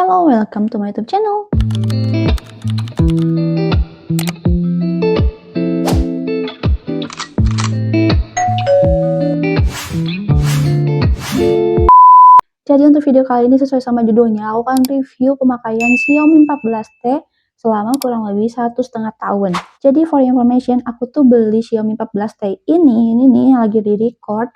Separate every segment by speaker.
Speaker 1: Hello, welcome to my YouTube channel. Jadi untuk video kali ini sesuai sama judulnya, aku akan review pemakaian Xiaomi 14T selama kurang lebih 1,5 tahun. Jadi for information, aku tuh beli Xiaomi 14T ini nih yang lagi di record.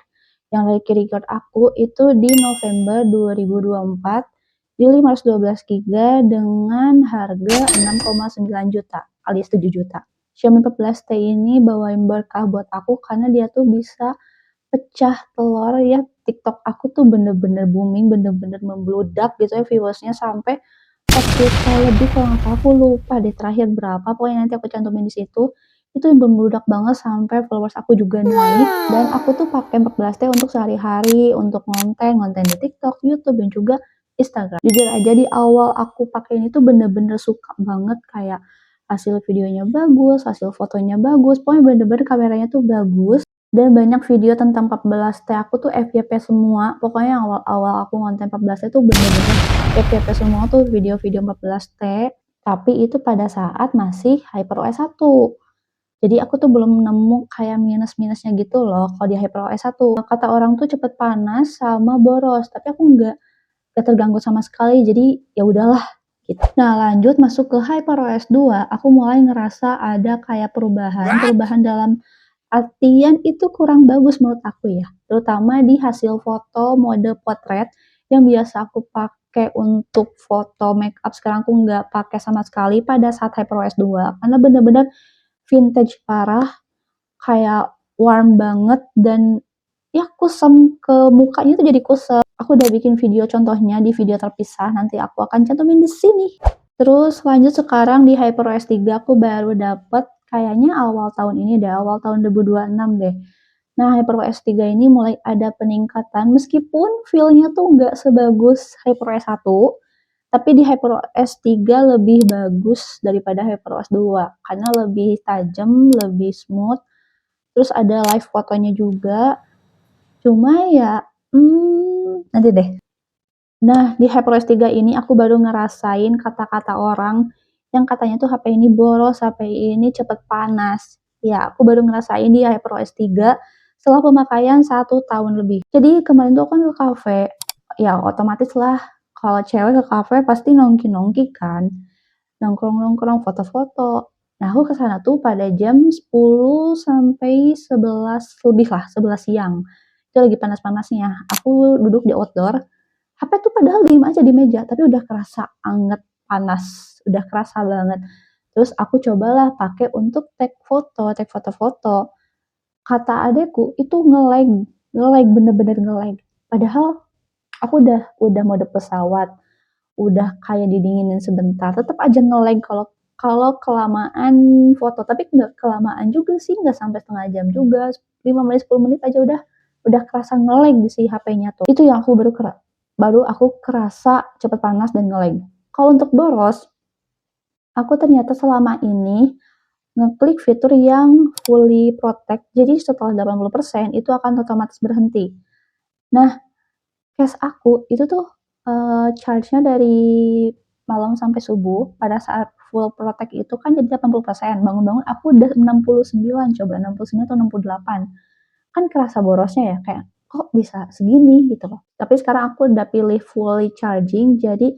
Speaker 1: Yang lagi record aku itu di November 2024 di 512 GB dengan harga 6,9 juta alias 7 juta. Xiaomi 14T ini bawain berkah buat aku karena dia tuh bisa pecah telur ya. TikTok aku tuh bener-bener booming, bener-bener membludak gitu ya viewersnya sampai 4 juta lebih kalau nggak salah, aku lupa deh terakhir berapa, pokoknya nanti aku cantumin di situ. Itu yang membludak banget sampai followers aku juga naik, dan aku tuh pakai 14T untuk sehari-hari, untuk konten di TikTok, YouTube, dan juga Instagram. Jujur aja di awal aku pakai ini tuh bener-bener suka banget, kayak hasil videonya bagus, hasil fotonya bagus, pokoknya bener-bener kameranya tuh bagus. Dan banyak video tentang 14T aku tuh FYP semua, pokoknya awal-awal aku ngonten 14T tuh bener-bener FYP semua tuh video-video 14T, tapi itu pada saat masih HyperOS 1. Jadi aku tuh belum nemu kayak minus-minusnya gitu loh kalau di HyperOS 1. Kata orang tuh cepet panas sama boros, tapi aku nggak terganggu sama sekali, jadi ya udahlah gitu. Nah lanjut masuk ke HyperOS 2, aku mulai ngerasa ada kayak perubahan dalam artian itu kurang bagus menurut aku ya, terutama di hasil foto mode potret yang biasa aku pakai untuk foto makeup, sekarang aku nggak pakai sama sekali pada saat HyperOS 2 karena bener-bener vintage parah, kayak warm banget dan ya kusam ke mukanya tuh jadi kusam. Aku udah bikin video contohnya di video terpisah, nanti aku akan cantumin di sini. Terus lanjut sekarang di HyperOS 3 aku baru dapet kayaknya awal tahun ini deh, awal tahun 2026 deh. Nah, HyperOS 3 ini mulai ada peningkatan meskipun feel-nya tuh nggak sebagus HyperOS 1, tapi di HyperOS 3 lebih bagus daripada HyperOS 2 karena lebih tajam, lebih smooth. Terus ada live fotonya juga. Cuma ya, nanti deh. Nah, di HyperOS 3 ini aku baru ngerasain kata-kata orang yang katanya tuh HP ini boros, HP ini cepet panas. Ya, aku baru ngerasain di HyperOS 3 setelah pemakaian 1 tahun lebih. Jadi kemarin tuh aku kan ke kafe, ya otomatis lah kalau cewek ke kafe pasti nongki-nongki kan, nongkrong-nongkrong, foto-foto. Nah, aku kesana tuh pada jam 10 sampai 11 lebih lah, 11 siang. Itu lagi panas-panasnya. Aku duduk di outdoor, HP tuh padahal diem aja di meja, tapi udah kerasa anget, panas, udah kerasa banget. Terus aku cobalah pakai untuk tag foto-foto. Kata adekku itu nge-lag bener-bener nge-lag. Padahal aku udah mode pesawat, udah kayak didinginin sebentar, tetap aja nge-lag kalau kalau kelamaan foto. Tapi nggak kelamaan juga sih, nggak sampai setengah jam juga, 5 menit 10 menit aja udah kerasa nge-lag si HP-nya tuh. Itu yang aku baru aku kerasa cepet panas dan nge-lag. Kalau untuk boros, aku ternyata selama ini ngeklik fitur yang fully protect, jadi setelah 80% itu akan otomatis berhenti. Nah, case aku itu tuh charge-nya dari malam sampai subuh, pada saat full protect itu kan jadi 80%, bangun-bangun aku udah 69, coba 69 atau 68. Kan kerasa borosnya ya, kayak kok bisa segini gitu loh. Tapi sekarang aku udah pilih fully charging, jadi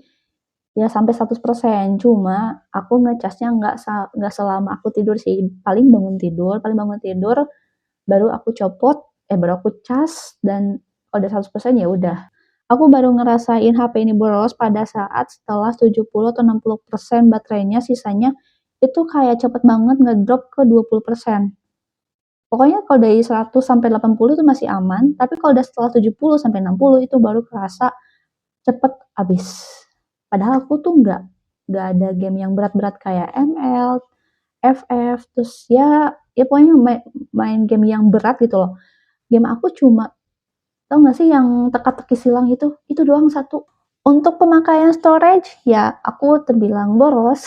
Speaker 1: ya sampai 100%, cuma aku ngecasnya nggak selama aku tidur sih, paling bangun tidur baru aku copot, baru aku cas, dan kalau udah 100% ya udah. Aku baru ngerasain HP ini boros pada saat setelah 70 atau 60% baterainya, sisanya itu kayak cepet banget ngedrop ke 20%. Pokoknya kalau dari 100 sampai 80 itu masih aman, tapi kalau udah setelah 70 sampai 60 itu baru kerasa cepet habis. Padahal aku tuh nggak ada game yang berat-berat kayak ML, FF, terus ya pokoknya main game yang berat gitu loh. Game aku cuma, tau gak sih yang teka-teki silang itu doang satu. Untuk pemakaian storage, ya aku terbilang boros.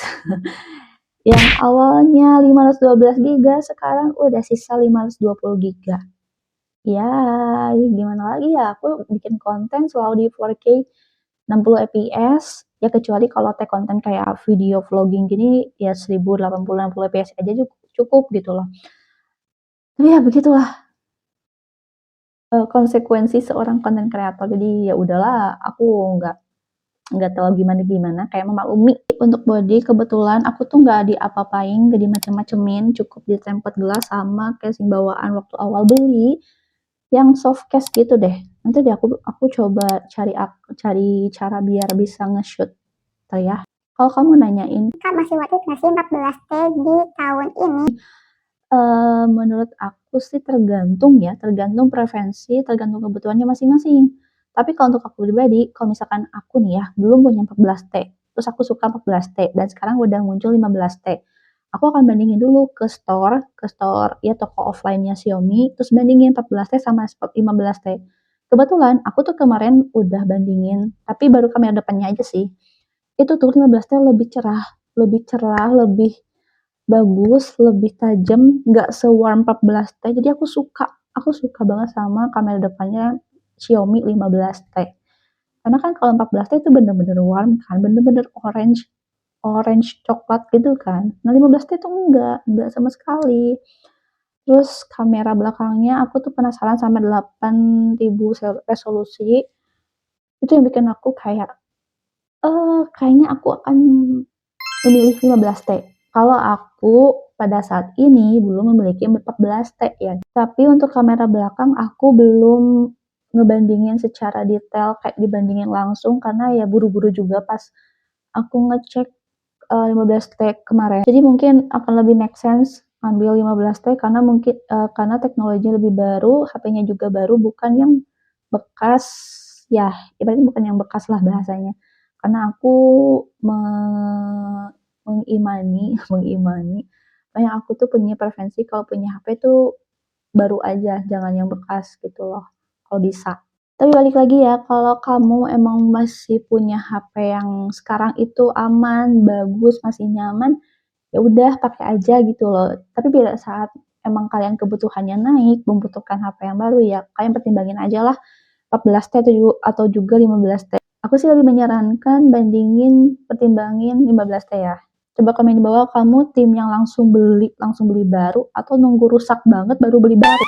Speaker 1: Yang awalnya 512 GB, sekarang udah sisa 520 GB. Ya, gimana lagi ya, aku bikin konten selalu di 4K 60 fps, Ya kecuali kalau tag konten kayak video vlogging gini ya 1080 fps aja cukup gitu loh. Tapi ya begitulah konsekuensi seorang konten kreator. Jadi ya udahlah, aku nggak terlalu gimana-gimana, kayak memaklumi. Untuk body kebetulan aku tuh nggak diapa-apain, nggak dimacem-macemin, cukup ditempel gelas sama casing bawaan waktu awal beli yang soft case gitu deh. Nanti deh aku coba cari cara biar bisa nge-shoot ya. Kalau kamu nanyain
Speaker 2: Kak, masih worth it nggak sih 14T di tahun ini?
Speaker 1: Menurut aku sih tergantung ya, tergantung preferensi, tergantung kebutuhannya masing-masing. Tapi kalau untuk aku pribadi, kalau misalkan aku nih ya, belum punya 14T, terus aku suka 14T, dan sekarang udah muncul 15T. Aku akan bandingin dulu ke store ya toko offline-nya Xiaomi, terus bandingin 14T sama 15T. Kebetulan aku tuh kemarin udah bandingin, tapi baru kamera depannya aja sih. Itu tuh 15T lebih cerah, lebih bagus, lebih tajam, nggak se-warm 14T. Jadi aku suka banget sama kamera depannya Xiaomi 15T. Karena kan kalau 14T itu bener-bener warm kan, bener-bener orange, orange coklat gitu kan. Nah 15T itu enggak sama sekali. Terus kamera belakangnya aku tuh penasaran sama 8000 resolusi. Itu yang bikin aku kayak, kayaknya aku akan memilih 15T. Kalau aku pada saat ini belum memiliki 14T ya. Tapi untuk kamera belakang aku belum ngebandingin secara detail kayak dibandingin langsung karena ya buru-buru juga pas aku ngecek 15T kemarin. Jadi mungkin akan lebih make sense ambil 15T karena mungkin karena teknologinya lebih baru, HP-nya juga baru, bukan yang bekas ya, ibaratnya bukan yang bekas lah bahasanya. Karena aku mengimani kayak aku tuh punya preferensi kalau punya HP tuh baru aja, jangan yang bekas gitu loh, kalau bisa. Tapi balik lagi ya, kalau kamu emang masih punya HP yang sekarang itu aman, bagus, masih nyaman, ya udah pakai aja gitu loh. Tapi pada saat emang kalian kebutuhannya naik, membutuhkan HP yang baru ya, kalian pertimbangin aja lah 14T atau juga 15T. Aku sih lebih menyarankan pertimbangin 15T ya. Coba komen di bawah kamu tim yang langsung beli baru atau nunggu rusak banget baru beli baru.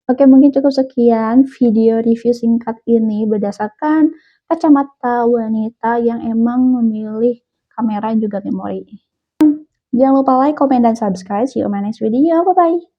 Speaker 1: Oke, mungkin cukup sekian video review singkat ini berdasarkan kacamata wanita yang emang memilih kamera juga memori. Jangan lupa like, comment, dan subscribe. See you on my next video. Bye-bye.